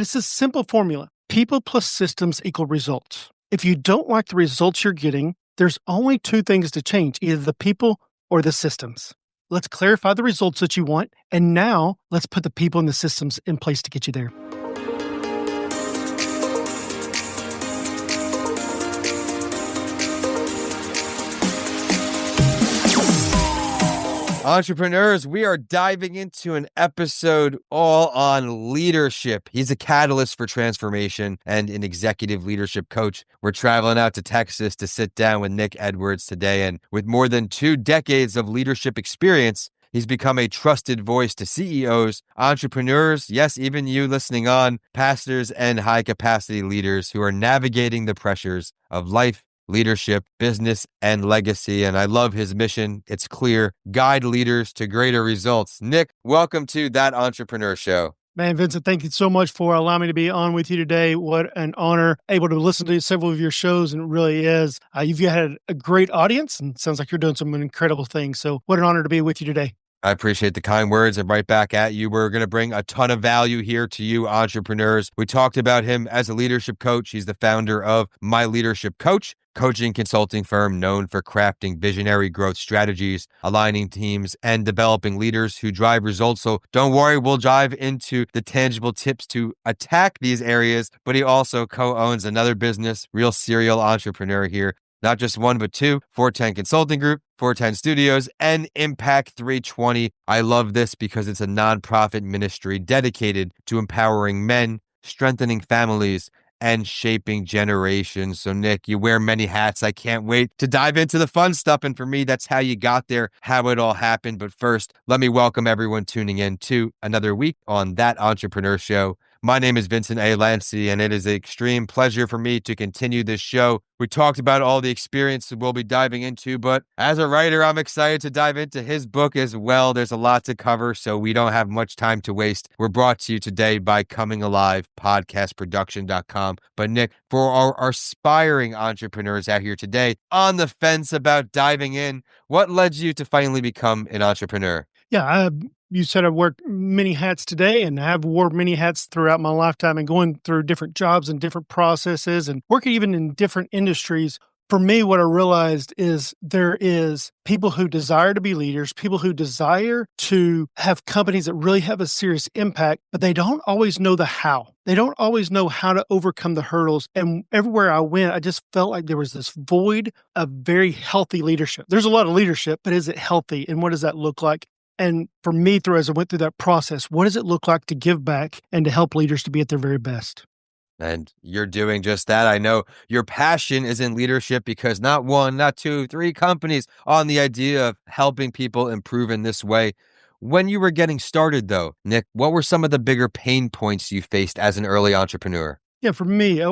It's a simple formula. People plus systems equal results. If you don't like the results you're getting, there's only two things to change, either the people or the systems. Let's clarify the results that you want, and now let's put the people and the systems in place to get you there. Entrepreneurs, we are diving into an episode all on leadership. He's a catalyst for transformation and an executive leadership coach. We're traveling out to Texas to sit down with Nick Edwards today. And with more than 2 decades of leadership experience, he's become a trusted voice to CEOs, entrepreneurs, yes, even you listening on, pastors, and high-capacity leaders who are navigating the pressures of life, leadership, business, and legacy. And I love his mission. It's clear: guide leaders to greater results. Nick, welcome to That Entrepreneur Show. Man, Vincent, thank you so much for allowing me to be on with you today. What an honor. Able to listen to several of your shows, and it really is. You've had a great audience, and it sounds like you're doing some incredible things. So what an honor to be with you today. I appreciate the kind words, and right back at you. We're going to bring a ton of value here to you entrepreneurs. We talked about him as a leadership coach. He's the founder of My Leadership Coach, coaching consulting firm known for crafting visionary growth strategies, aligning teams, and developing leaders who drive results. So don't worry, we'll dive into the tangible tips to attack these areas. But he also co-owns another business, real serial entrepreneur here. Not just one, but two: 410 Consulting Group, 410 Studios, and Impact 320. I love this because it's a nonprofit ministry dedicated to empowering men, strengthening families, and shaping generations. So Nick, you wear many hats. I can't wait to dive into the fun stuff. And for me, that's how you got there, how it all happened. But first, let me welcome everyone tuning in to another week on That Entrepreneur Show. My name is Vincent A. Lancy, and it is an extreme pleasure for me to continue this show. We talked about all the experiences we'll be diving into, but as a writer, I'm excited to dive into his book as well. There's a lot to cover, so we don't have much time to waste. We're brought to you today by Coming Alive podcastproduction.com. But Nick, for our aspiring entrepreneurs out here today on the fence about diving in, what led you to finally become an entrepreneur? Yeah, you said I've worked many hats today, and I've worn many hats throughout my lifetime, and going through different jobs and different processes and working even in different industries. For me, what I realized is there is people who desire to be leaders, people who desire to have companies that really have a serious impact, but they don't always know the how. They don't always know how to overcome the hurdles. And everywhere I went, I just felt like there was this void of very healthy leadership. There's a lot of leadership, but is it healthy? And what does that look like? And for me, as I went through that process, what does it look like to give back and to help leaders to be at their very best? And you're doing just that. I know your passion is in leadership because not one, not two, 3 companies on the idea of helping people improve in this way. When you were getting started, though, Nick, what were some of the bigger pain points you faced as an early entrepreneur? Yeah, for me,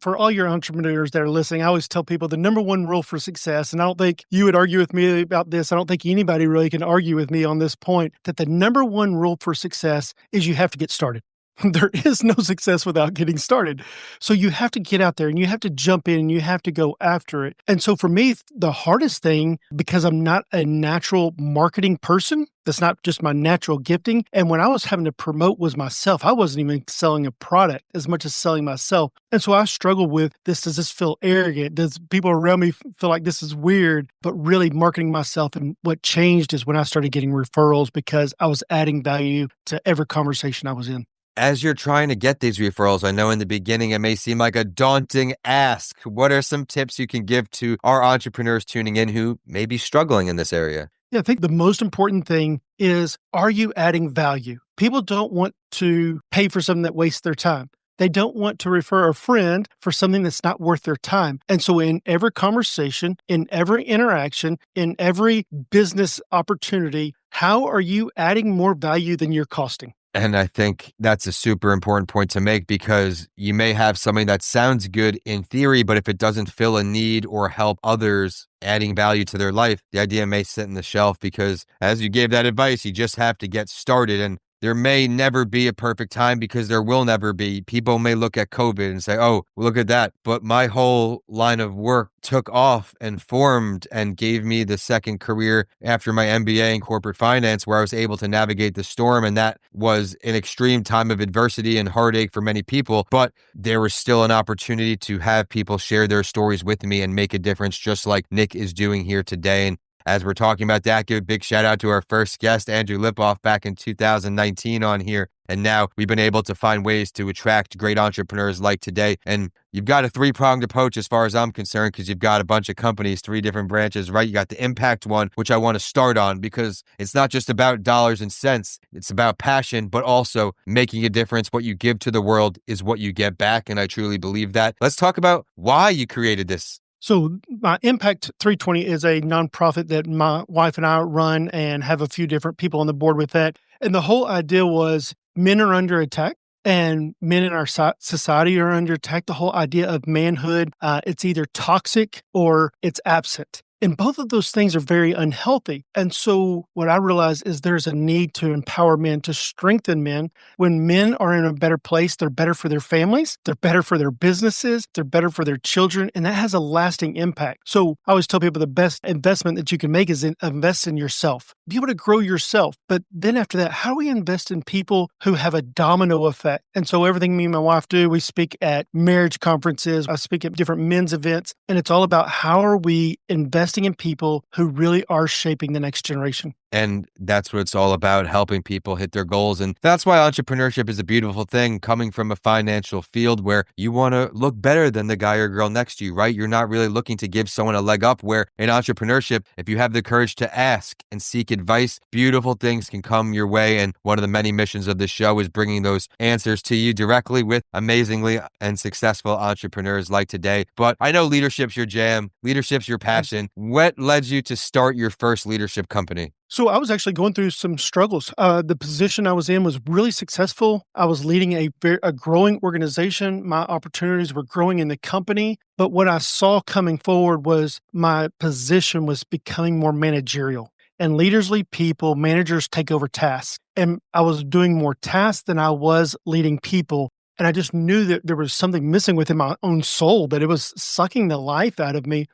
for all your entrepreneurs that are listening, I always tell people the number one rule for success, and I don't think you would argue with me about this. I don't think anybody really can argue with me on this point, that the number one rule for success is you have to get started. There is no success without getting started. So you have to get out there and you have to jump in and you have to go after it. And so for me, the hardest thing, because I'm not a natural marketing person, that's not just my natural gifting. And when I was having to promote was myself. I wasn't even selling a product as much as selling myself. And so I struggled with this. Does this feel arrogant? Does people around me feel like this is weird? But really marketing myself. And what changed is when I started getting referrals because I was adding value to every conversation I was in. As you're trying to get these referrals, I know in the beginning it may seem like a daunting ask. What are some tips you can give to our entrepreneurs tuning in who may be struggling in this area? Yeah, I think the most important thing is, are you adding value? People don't want to pay for something that wastes their time. They don't want to refer a friend for something that's not worth their time. And so in every conversation, in every interaction, in every business opportunity, how are you adding more value than you're costing? And I think that's a super important point to make because you may have something that sounds good in theory, but if it doesn't fill a need or help others adding value to their life, the idea may sit in the shelf because as you gave that advice, you just have to get started. And there may never be a perfect time because there will never be. People may look at COVID and say, oh, look at that. But my whole line of work took off and formed and gave me the second career after my MBA in corporate finance, where I was able to navigate the storm. And that was an extreme time of adversity and heartache for many people. But there was still an opportunity to have people share their stories with me and make a difference, just like Nick is doing here today. And as we're talking about that, give a big shout out to our first guest, Andrew Lipoff, back in 2019 on here. And now we've been able to find ways to attract great entrepreneurs like today. And you've got a three-pronged approach as far as I'm concerned, because you've got a bunch of companies, three different branches, right? You got the impact one, which I want to start on because it's not just about dollars and cents. It's about passion, but also making a difference. What you give to the world is what you get back. And I truly believe that. Let's talk about why you created this. So my Impact 320 is a nonprofit that my wife and I run and have a few different people on the board with that. And the whole idea was men are under attack and men in our society are under attack. The whole idea of manhood, it's either toxic or it's absent. And both of those things are very unhealthy. And so what I realize is there's a need to empower men, to strengthen men. When men are in a better place, they're better for their families, they're better for their businesses, they're better for their children, and that has a lasting impact. So I always tell people the best investment that you can make is invest in yourself. Be able to grow yourself. But then after that, how do we invest in people who have a domino effect? And so everything me and my wife do, we speak at marriage conferences, I speak at different men's events, and it's all about how are we investing in people who really are shaping the next generation. And that's what it's all about, helping people hit their goals. And that's why entrepreneurship is a beautiful thing, coming from a financial field where you want to look better than the guy or girl next to you, right? You're not really looking to give someone a leg up, where in entrepreneurship, if you have the courage to ask and seek advice, beautiful things can come your way. And one of the many missions of this show is bringing those answers to you directly with amazingly and successful entrepreneurs like today. But I know leadership's your jam, leadership's your passion. What led you to start your first leadership company? So I was actually going through some struggles. The position I was in was really successful. I was leading a growing organization. My opportunities were growing in the company. But what I saw coming forward was my position was becoming more managerial. And leaders lead people, managers take over tasks. And I was doing more tasks than I was leading people. And I just knew that there was something missing within my own soul, that it was sucking the life out of me.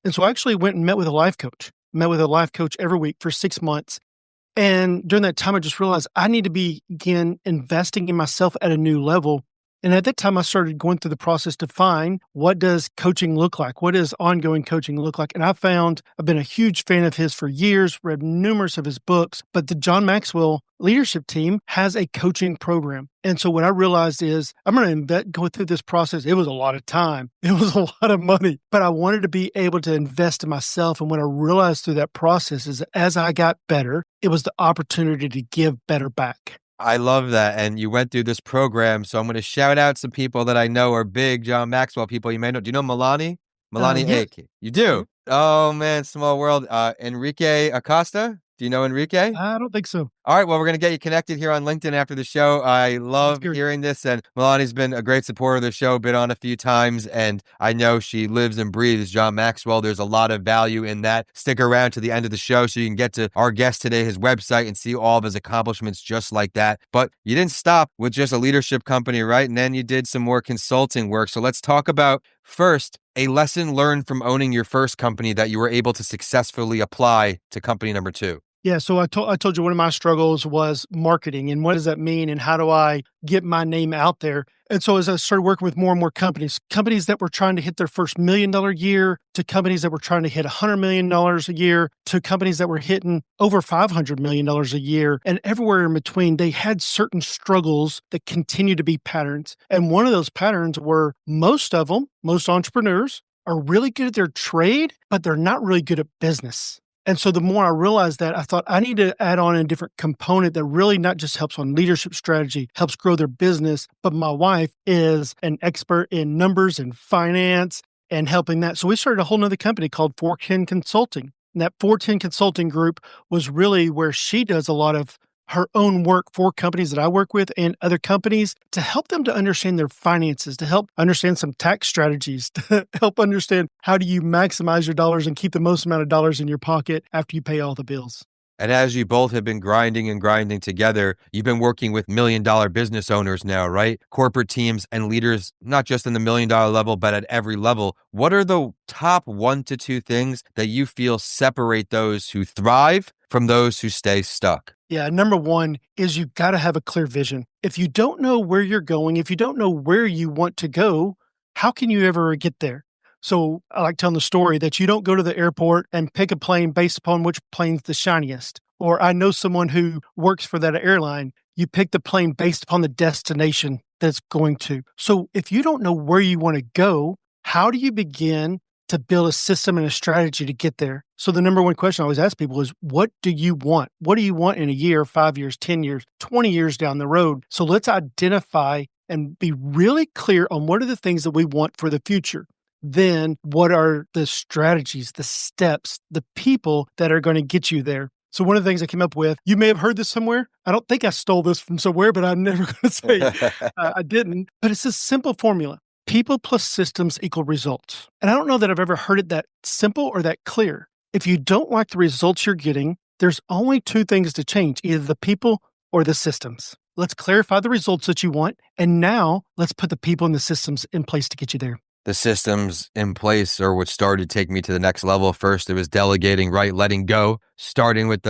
And so I actually went and met with a life coach every week for 6 months. And during that time, I just realized I need to begin investing in myself at a new level. And at that time, I started going through the process to find, what does coaching look like? What does ongoing coaching look like? And I found, I've been a huge fan of his for years, read numerous of his books, but the John Maxwell leadership team has a coaching program. And so what I realized is I'm going to go through this process. It was a lot of time. It was a lot of money, but I wanted to be able to invest in myself. And what I realized through that process is that as I got better, it was the opportunity to give better back. I love that. And you went through this program. So I'm going to shout out some people that I know are big John Maxwell people. You may know. Do you know Milani? Milani Yeah. Ake. You do? Oh, man. Small world. Enrique Acosta. Do you know Enrique? I don't think so. All right. Well, we're going to get you connected here on LinkedIn after the show. I love good. hearing this. And Milani's been a great supporter of the show, been on a few times. And I know she lives and breathes John Maxwell. There's a lot of value in that. Stick around to the end of the show so you can get to our guest today, his website, and see all of his accomplishments just like that. But you didn't stop with just a leadership company, right? And then you did some more consulting work. So let's talk about first a lesson learned from owning your first company that you were able to successfully apply to company number two. Yeah, so I told you one of my struggles was marketing, and what does that mean, and how do I get my name out there? And so as I started working with more and more companies that were trying to hit their first $1 million year, to companies that were trying to hit $100 million a year, to companies that were hitting over $500 million a year, and everywhere in between, they had certain struggles that continue to be patterns. And one of those patterns were most entrepreneurs are really good at their trade, but they're not really good at business. And so the more I realized that, I thought I need to add on a different component that really not just helps on leadership strategy, helps grow their business, but my wife is an expert in numbers and finance and helping that. So we started a whole nother company called 410 Consulting. And that 410 Consulting group was really where she does a lot of her own work for companies that I work with and other companies to help them to understand their finances, to help understand some tax strategies, to help understand how do you maximize your dollars and keep the most amount of dollars in your pocket after you pay all the bills. And as you both have been grinding and grinding together, you've been working with $1 million business owners now, right? Corporate teams and leaders, not just in the $1 million level, but at every level. What are the top 1 to 2 things that you feel separate those who thrive from those who stay stuck? Yeah, number one is you've got to have a clear vision. If you don't know where you're going, if you don't know where you want to go, how can you ever get there? So I like telling the story that you don't go to the airport and pick a plane based upon which plane's the shiniest. Or I know someone who works for that airline. You pick the plane based upon the destination that's going to. So if you don't know where you want to go, how do you begin to build a system and a strategy to get there? So the number one question I always ask people is, what do you want? What do you want in a year, 5 years, 10 years, 20 years down the road? So let's identify and be really clear on what are the things that we want for the future. Then what are the strategies, the steps, the people that are going to get you there? So one of the things I came up with, you may have heard this somewhere. I don't think I stole this from somewhere, but I'm never going to say I didn't. But it's a simple formula. People plus systems equal results. And I don't know that I've ever heard it that simple or that clear. If you don't like the results you're getting, there's only two things to change, either the people or the systems. Let's clarify the results that you want. And now let's put the people and the systems in place to get you there. The systems in place are what started to take me to the next level. First, it was delegating, right? Letting go, starting with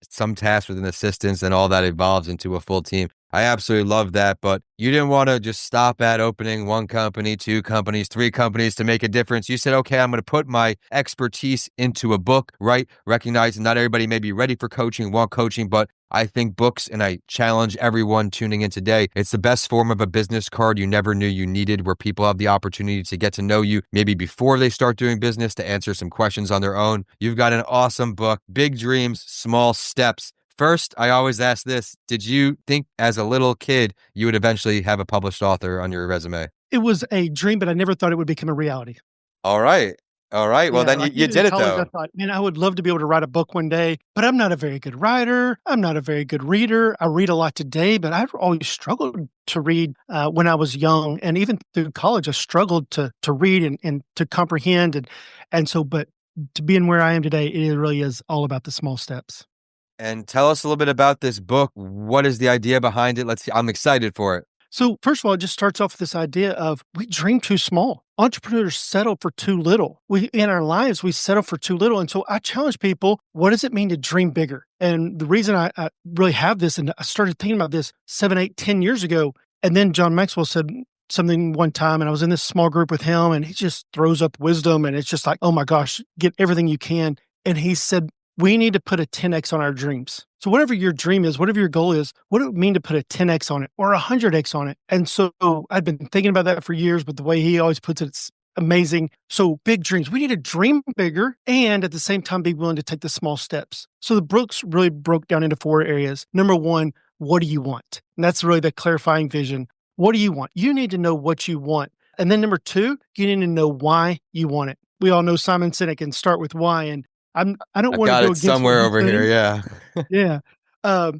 some tasks with an assistance, and all that evolves into a full team. I absolutely love that, but you didn't want to just stop at opening 1 company, 2 companies, 3 companies to make a difference. You said, okay, I'm going to put my expertise into a book, right? Recognizing not everybody may be ready for coaching, want coaching, but I think books, and I challenge everyone tuning in today, it's the best form of a business card you never knew you needed, where people have the opportunity to get to know you maybe before they start doing business, to answer some questions on their own. You've got an awesome book, Big Dreams, Small Steps. First, I always ask this: did you think as a little kid you would eventually have a published author on your resume? It was a dream, but I never thought it would become a reality. All right. All right. Well, Yeah, then like you even in did it college, I though. thought, man, I would love to be able to write a book one day, but I'm not a very good writer. I'm not a very good reader. I read a lot today, but I've always struggled to read when I was young, and even through college, I struggled to read and to comprehend, and so, but to being where I am today, it really is all about the small steps. And tell us a little bit about this book. What is the idea behind it? I'm excited for it. So, first of all, it just starts off with this idea of we dream too small. Entrepreneurs settle for too little. We in our lives, we settle for too little. And so I challenge people, what does it mean to dream bigger? And the reason I really have this, and I started thinking about this 7, 8, 10 years ago. And then John Maxwell said something one time, and I was in this small group with him, and he just throws up wisdom. And it's just like, oh my gosh, get everything you can. And he said, we need to put a 10x on our dreams. So whatever your dream is, whatever your goal is, what do it mean to put a 10x on it or a 100x on it? And so I've been thinking about that for years, but the way he always puts it, it's amazing. So big dreams. We need to dream bigger and at the same time be willing to take the small steps. So the books really broke down into 4 areas. Number one, what do you want? And that's really the clarifying vision. What do you want? You need to know what you want. And then number 2, you need to know why you want it. We all know Simon Sinek and start with why. And I don't I've want to got go it against what somewhere he's over here. saying. Yeah. Yeah.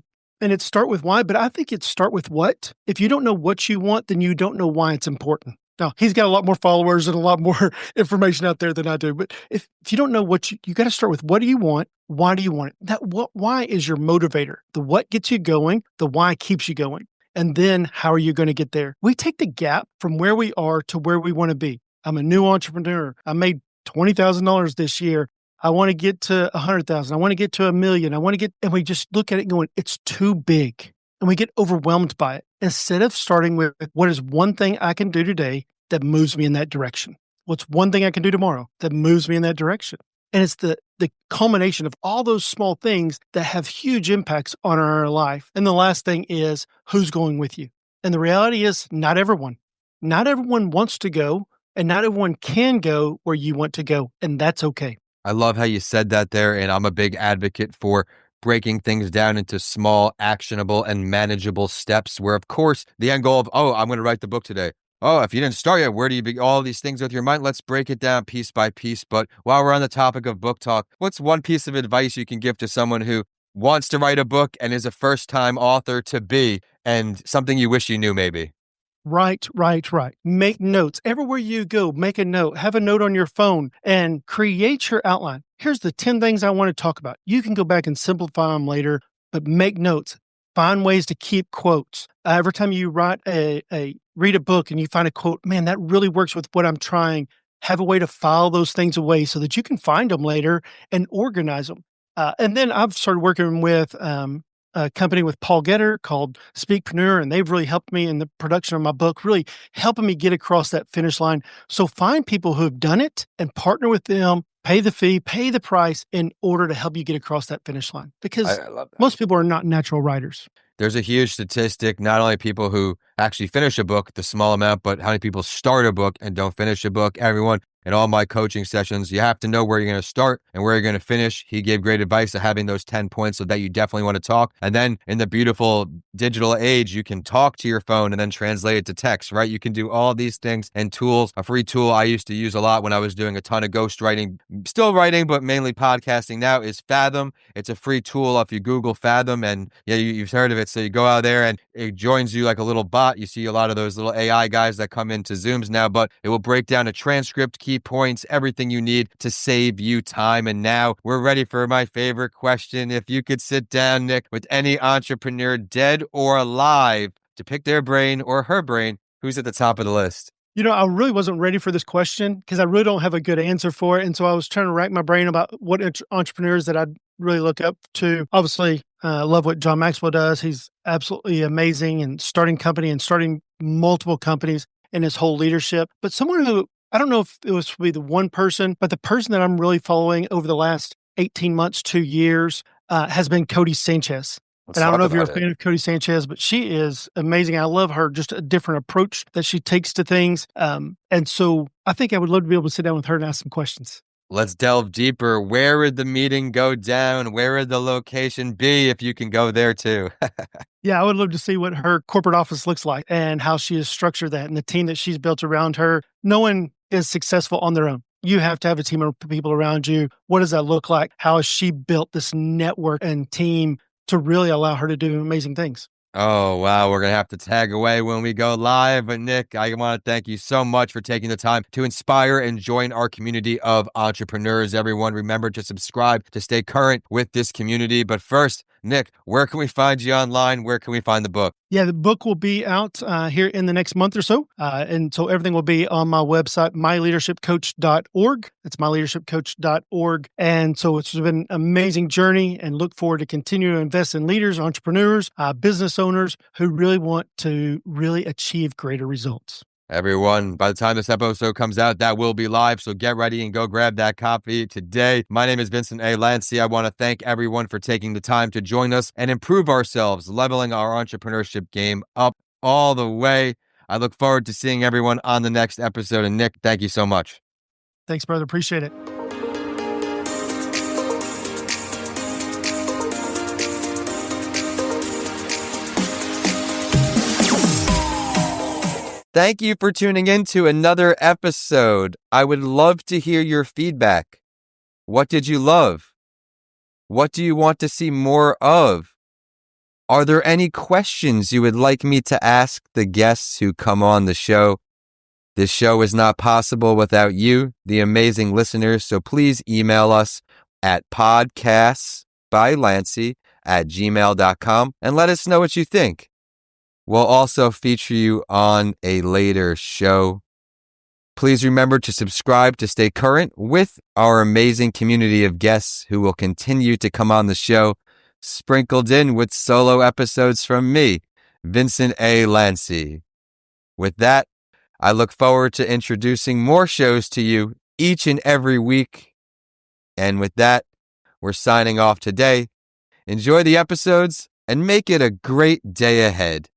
And it's start with why, but I think it's start with what. If you don't know what you want, then you don't know why it's important. Now, he's got a lot more followers and a lot more information out there than I do. But if you don't know what you got to start with, what do you want? Why do you want it? Why is your motivator? The what gets you going, the why keeps you going. And then how are you going to get there? We take the gap from where we are to where we want to be. I'm a new entrepreneur. I made $20,000 this year. I want to get to 100,000. I want to get to 1,000,000. And we just look at it going, it's too big. And we get overwhelmed by it. Instead of starting with what is one thing I can do today that moves me in that direction? What's one thing I can do tomorrow that moves me in that direction? And it's the culmination of all those small things that have huge impacts on our life. And the last thing is who's going with you. And the reality is not everyone. Not everyone wants to go, and not everyone can go where you want to go. And that's okay. I love how you said that there. And I'm a big advocate for breaking things down into small, actionable, and manageable steps where, of course, the end goal of, oh, I'm going to write the book today. Oh, if you didn't start yet, where do you be? All these things with your mind. Let's break it down piece by piece. But while we're on the topic of book talk, what's one piece of advice you can give to someone who wants to write a book and is a first-time author to be, and something you wish you knew maybe? Right, right, right. Make notes. Everywhere you go, make a note. Have a note on your phone and create your outline. Here's the 10 things I want to talk about. You can go back and simplify them later, but make notes. Find ways to keep quotes. Every time you read a book and you find a quote, man, that really works with what I'm trying. Have a way to file those things away so that you can find them later and organize them. And then I've started working with a company with Paul Getter called Speakpreneur, and they've really helped me in the production of my book, really helping me get across that finish line. So find people who have done it and partner with them, pay the fee, pay the price in order to help you get across that finish line. Because I love that. most people are not natural writers. There's a huge statistic, not only people who actually finish a book, the small amount, but how many people start a book and don't finish a book. Everyone in all my coaching sessions, you have to know where you're going to start and where you're going to finish. He gave great advice of having those 10 points so that you definitely want to talk. And then in the beautiful digital age, you can talk to your phone and then translate it to text, right? You can do all these things and tools. A free tool I used to use a lot when I was doing a ton of ghostwriting, still writing, but mainly podcasting now, is Fathom. It's a free tool if you Google Fathom, and yeah, you've heard of it. So you go out there and it joins you like a little bot. You see a lot of those little AI guys that come into Zooms now, but it will break down a transcript, key points, everything you need to save you time. And now we're ready for my favorite question. If you could sit down, Nick, with any entrepreneur, dead or alive, to pick their brain or her brain, who's at the top of the list? I really wasn't ready for this question because I really don't have a good answer for it. And so I was trying to rack my brain about what entrepreneurs that I'd really look up to. Obviously, I love what John Maxwell does. He's absolutely amazing and starting multiple companies in his whole leadership. But someone who, I don't know if it was to be the one person, but the person that I'm really following over the last 18 months, 2 years, has been Cody Sanchez. And I don't know if you're a fan of Cody Sanchez, but she is amazing. I love her, just a different approach that she takes to things. And so I think I would love to be able to sit down with her and ask some questions. Let's delve deeper. Where would the meeting go down? Where would the location be if you can go there too? Yeah, I would love to see what her corporate office looks like and how she has structured that and the team that she's built around her. No one is successful on their own. You have to have a team of people around you. What does that look like? How has she built this network and team to really allow her to do amazing things? Oh, wow. We're going to have to tag away when we go live. But Nick, I want to thank you so much for taking the time to inspire and join our community of entrepreneurs. Everyone, remember to subscribe to stay current with this community. But first, Nick, where can we find you online? Where can we find the book? Yeah, the book will be out here in the next month or so. And so everything will be on my website, myleadershipcoach.org. That's myleadershipcoach.org. And so it's been an amazing journey, and look forward to continue to invest in leaders, entrepreneurs, business owners who really want to really achieve greater results. Everyone, by the time this episode comes out, that will be live. So get ready and go grab that copy today. My name is Vincent A. Lancy. I want to thank everyone for taking the time to join us and improve ourselves, leveling our entrepreneurship game up all the way. I look forward to seeing everyone on the next episode. And Nick, thank you so much. Thanks, brother. Appreciate it. Thank you for tuning in to another episode. I would love to hear your feedback. What did you love? What do you want to see more of? Are there any questions you would like me to ask the guests who come on the show? This show is not possible without you, the amazing listeners, so please email us at podcastsbylancy@gmail.com and let us know what you think. We'll also feature you on a later show. Please remember to subscribe to stay current with our amazing community of guests who will continue to come on the show, sprinkled in with solo episodes from me, Vincent A. Lancy. With that, I look forward to introducing more shows to you each and every week. And with that, we're signing off today. Enjoy the episodes and make it a great day ahead.